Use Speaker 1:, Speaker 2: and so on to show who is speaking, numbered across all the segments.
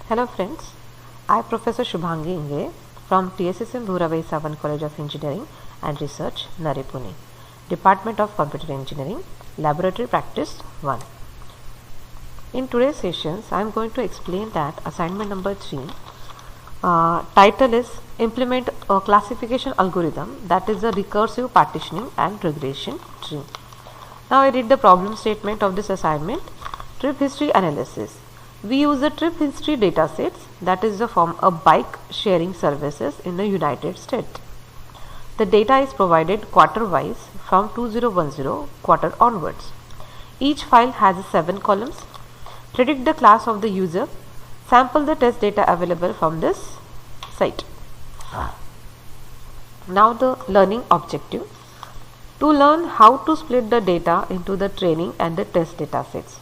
Speaker 1: Hello friends, I am Professor Shubhangi Inge from TSSM Bhuravai Savan College of Engineering and Research, Nari Pune, Department of Computer Engineering, Laboratory Practice 1. In today's sessions, I am going to explain that assignment number 3 title is Implement a Classification Algorithm, that is the recursive partitioning and regression tree. Now I read the problem statement of this assignment. Trip history analysis. We use the trip history datasets, that is the form of bike sharing services in the United States. The data is provided quarter wise from 2010 quarter onwards. Each file has 7 columns. Predict the class of the user. Sample the test data available from this site. Now the learning objective. To learn how to split the data into the training and the test datasets.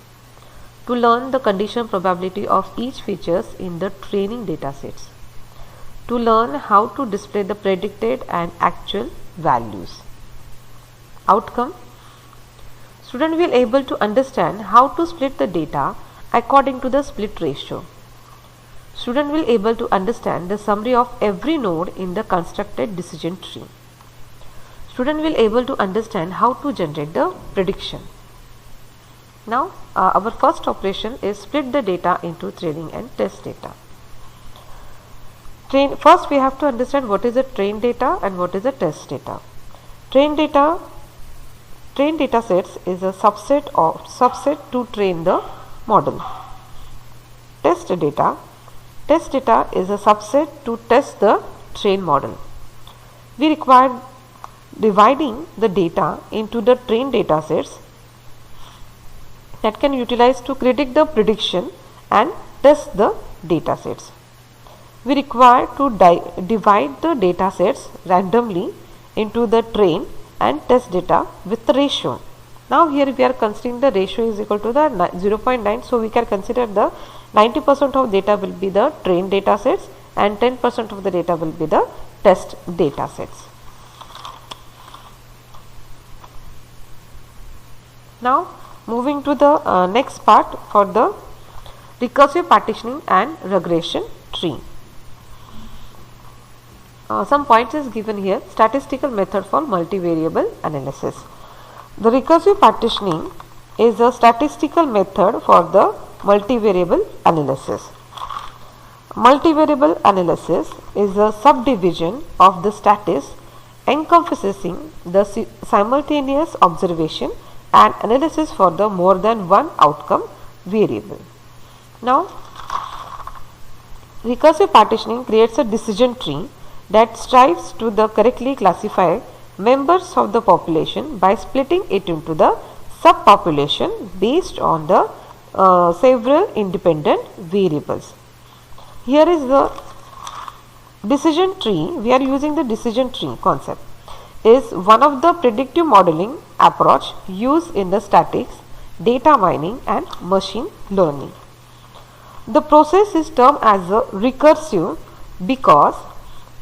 Speaker 1: To learn the condition probability of each features in the training datasets. To learn how to display the predicted and actual values. Outcome. Student will able to understand how to split the data according to the split ratio. Student will able to understand the summary of every node in the constructed decision tree. Student will able to understand how to generate the prediction. Now our first operation is split the data into training and test data. First we have to understand what is the train data and what is the test data. Train data sets is a subset to train the model. Test data is a subset to test the train model. We require dividing the data into the train data sets that can utilize to predict the prediction and test the data sets. We require to divide the data sets randomly into the train and test data with the ratio. Now here we are considering the ratio is equal to the 0.9, so we can consider the 90% of data will be the train data sets and 10% of the data will be the test data sets. Now moving to the next part for the recursive partitioning and regression tree. Some points is given here. Statistical method for multivariable analysis. The recursive partitioning is a statistical method for the multivariable analysis. Multivariable analysis is a subdivision of the statis encompassing the simultaneous observation and analysis for the more than one outcome variable. Now, recursive partitioning creates a decision tree that strives to correctly classify members of the population by splitting it into the subpopulation based on the several independent variables. Here is the decision tree. We are using the decision tree concept. Is one of the predictive modeling approach used in the statistics, data mining and machine learning. The process is termed as a recursive because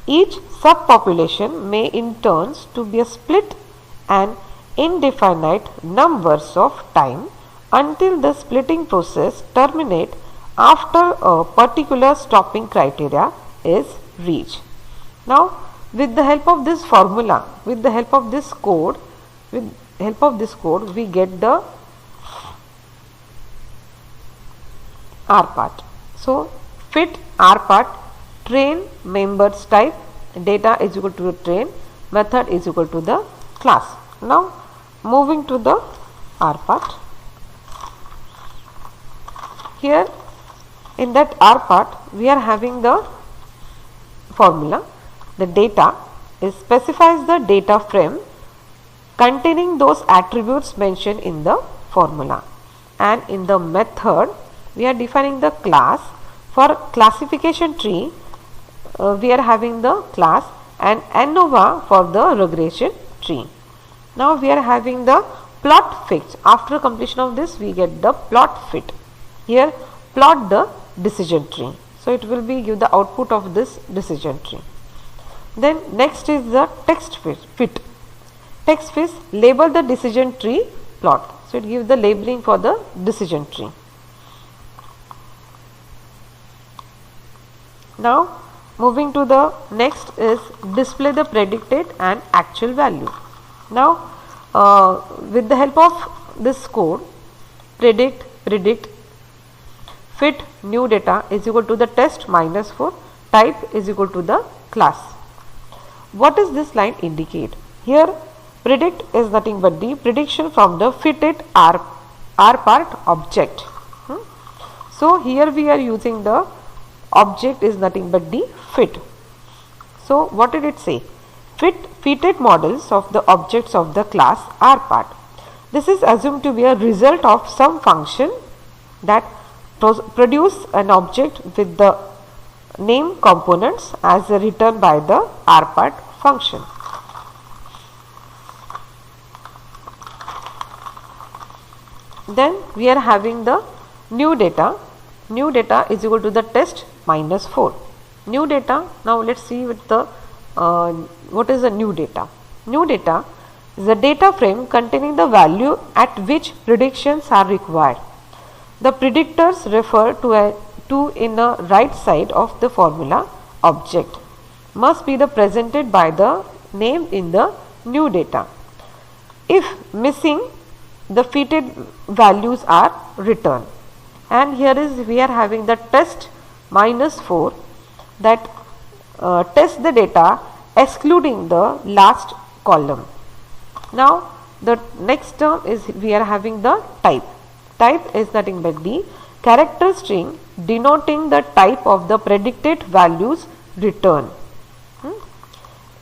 Speaker 1: each subpopulation may in turns to be split an indefinite numbers of time until the splitting process terminates after a particular stopping criteria is reached. Now with the help of this formula, with the help of this code, we get the R part. So fit R part, train members type, data is equal to the train, method is equal to the class. Now moving to the R part. Here in that R part we are having the formula. The data specifies the data frame containing those attributes mentioned in the formula, and in the method we are defining the class. For classification tree we are having the class and ANOVA for the regression tree. Now we are having the plot fit. After completion of this we get the plot fit. Here plot the decision tree. So it will be give the output of this decision tree. Then next is the text fit. Text fit label the decision tree plot. So it gives the labeling for the decision tree. Now moving to the next is display the predicted and actual value. Now with the help of this code, predict fit new data is equal to the test minus 4, type is equal to the class. What does this line indicate? Here predict is nothing but the prediction from the fitted R part object. So here we are using the object is nothing but the fit. So what did it say? Fitted models of the objects of the class R part. This is assumed to be a result of some function that produce an object with the name components as returned by the R part function. Then we are having the new data. New data is equal to the test minus 4. New data, now let us see with the what is the new data. New data is a data frame containing the value at which predictions are required. The predictors refer to in the right side of the formula object must be the presented by the name in the new data. If missing, the fitted values are returned. And here is we are having the test minus 4 that test the data excluding the last column. Now the next term is we are having the type. Type is nothing but the character string denoting the type of the predicted values returned.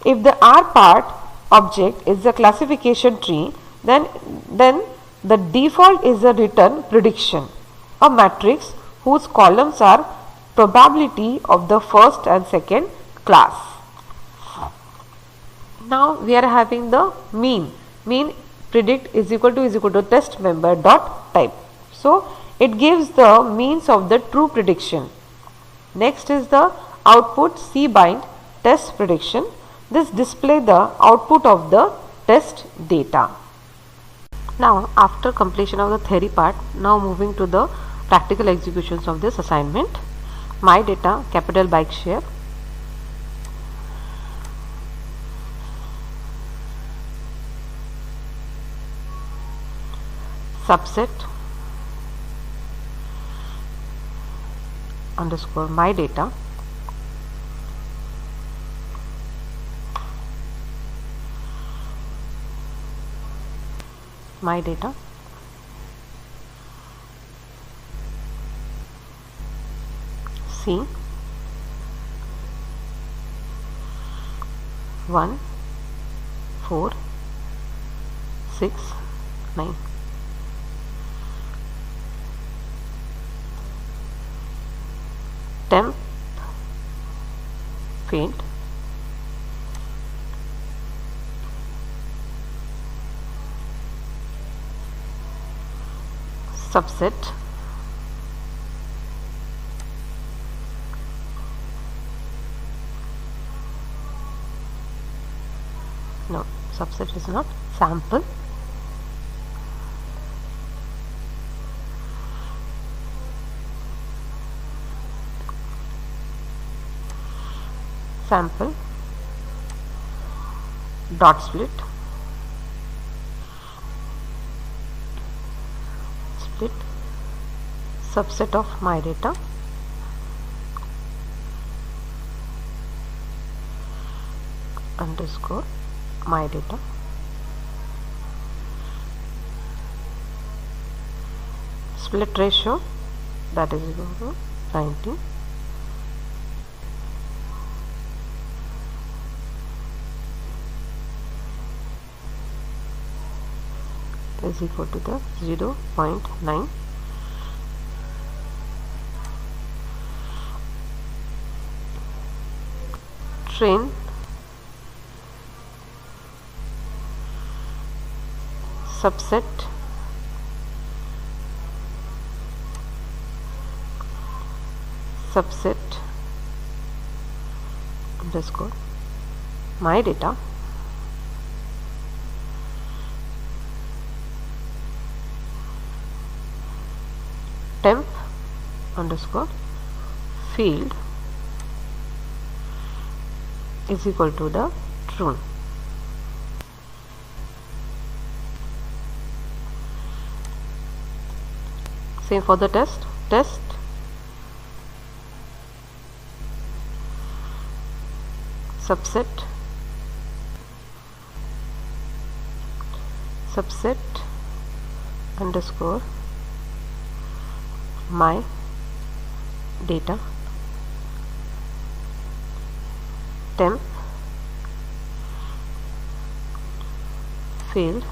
Speaker 1: If the R part object is a classification tree, then the default is a return prediction, a matrix whose columns are probability of the first and second class. Now we are having the mean. Mean predict is equal to test member dot type. So it gives the means of the true prediction. Next is the output cbind test prediction. This display the output of the test data. Now after completion of the theory part, now moving to the practical executions of this assignment. My data capital bike share. Subset underscore my data C 1 4 6 9. Temp faint subset no subset is not sample sample dot split subset of my data underscore my data split ratio that is equal to 19 is equal to the 0.9. Train subset underscore my data temp underscore field is equal to the true. Same for the test. Subset underscore my data temp field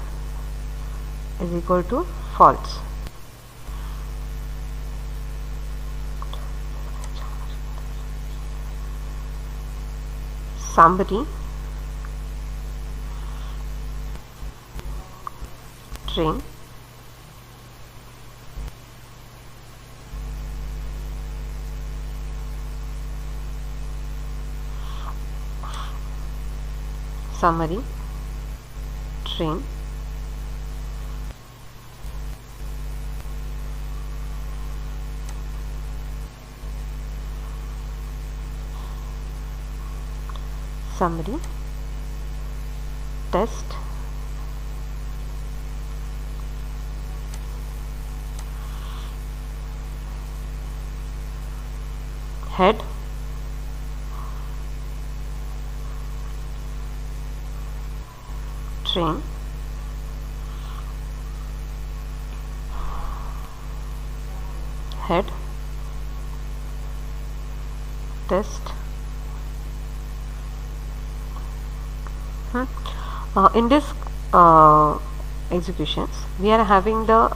Speaker 1: is equal to false. Summary train summary train summary test head train head test. In this executions we are having the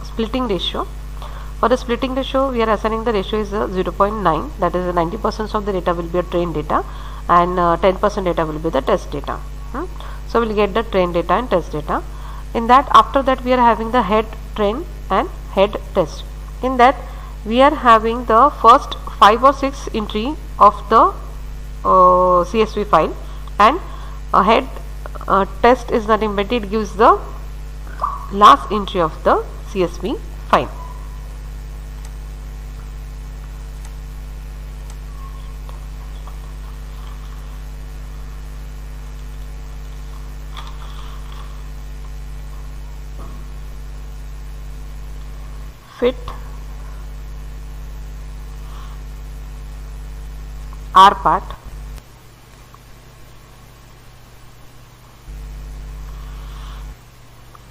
Speaker 1: splitting ratio. For the splitting ratio we are assigning the ratio is 0.9, that is 90% of the data will be a train data and 10% data will be the test data. So we will get the train data and test data. In that, after that we are having the head train and head test. In that we are having the first 5 or 6 entry of the CSV file, and head test is nothing but it gives the last entry of the CSV file. Fit R part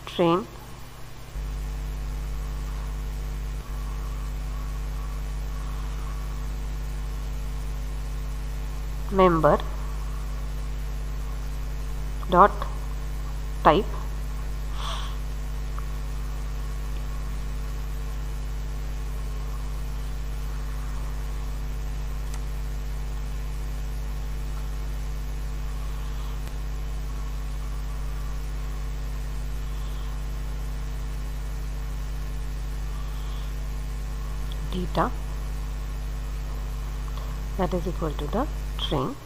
Speaker 1: train member dot type data, that is equal to the train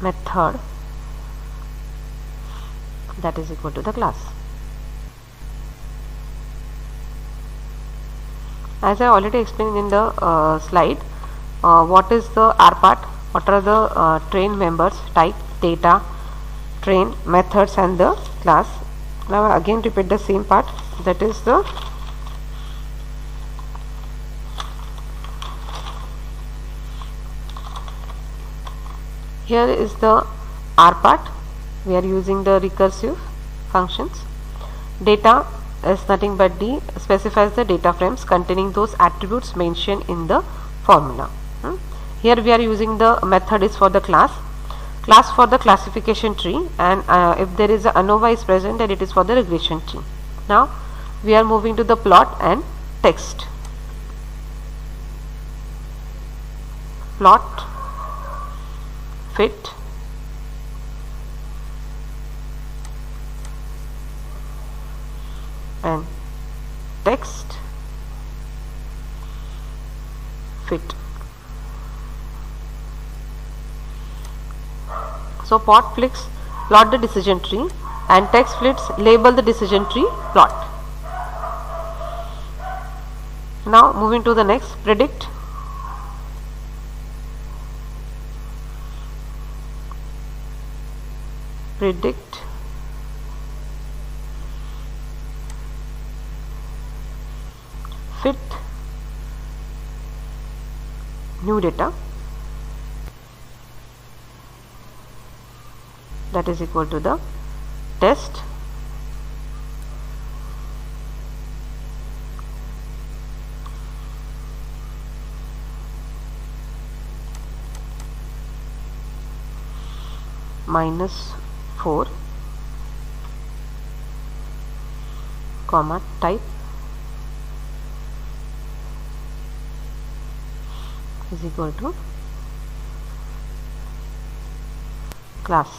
Speaker 1: method, that is equal to the class. As I already explained in the slide, what is the R part, what are the train members, type, data, train, methods and the class. Now I again repeat the same part, that is the here is the R part, we are using the recursive functions. Data is nothing but the specifies the data frames containing those attributes mentioned in the formula. Here we are using the method is for the class for the classification tree, and if there is a ANOVA is present, then it is for the regression tree. Now we are moving to the plot and text. Plot fit and text fit. So plot flicks plot the decision tree and text flits label the decision tree plot. Now moving to the next, predict. Predict fit new data, that is equal to the test minus 4 comma type is equal to class.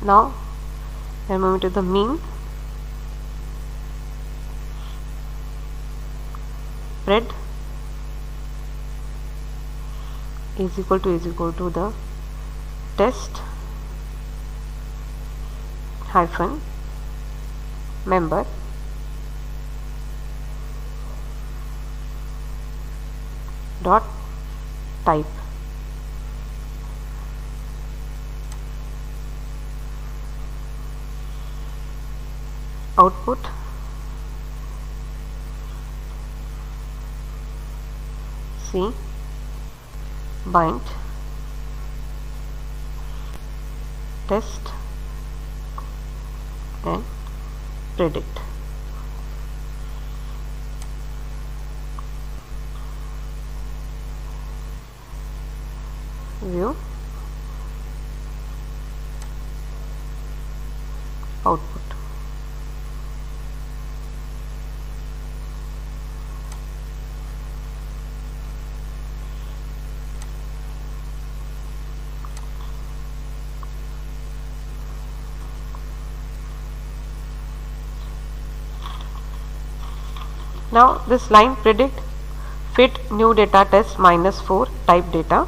Speaker 1: Now we are moving to the mean. Pred is equal to the test hyphen member dot type. Output C bind test and predict. View output. Now this line predict fit new data test minus 4 type data.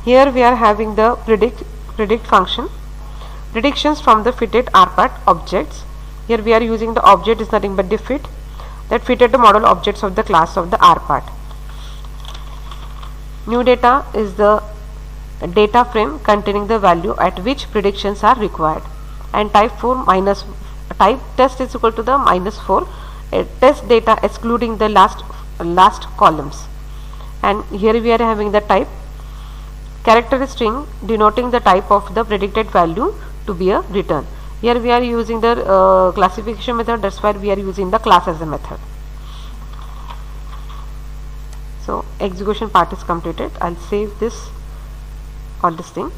Speaker 1: Here we are having the predict function, predictions from the fitted RPAT objects. Here we are using the object is nothing but the fit, that fitted model objects of the class of the RPAT. New data is the data frame containing the value at which predictions are required, and type test is equal to the minus 4 test data excluding the last columns. And here we are having the type character string denoting the type of the predicted value to be a return. Here we are using the classification method, that's why we are using the class as a method. So execution part is completed. I'll save all this thing.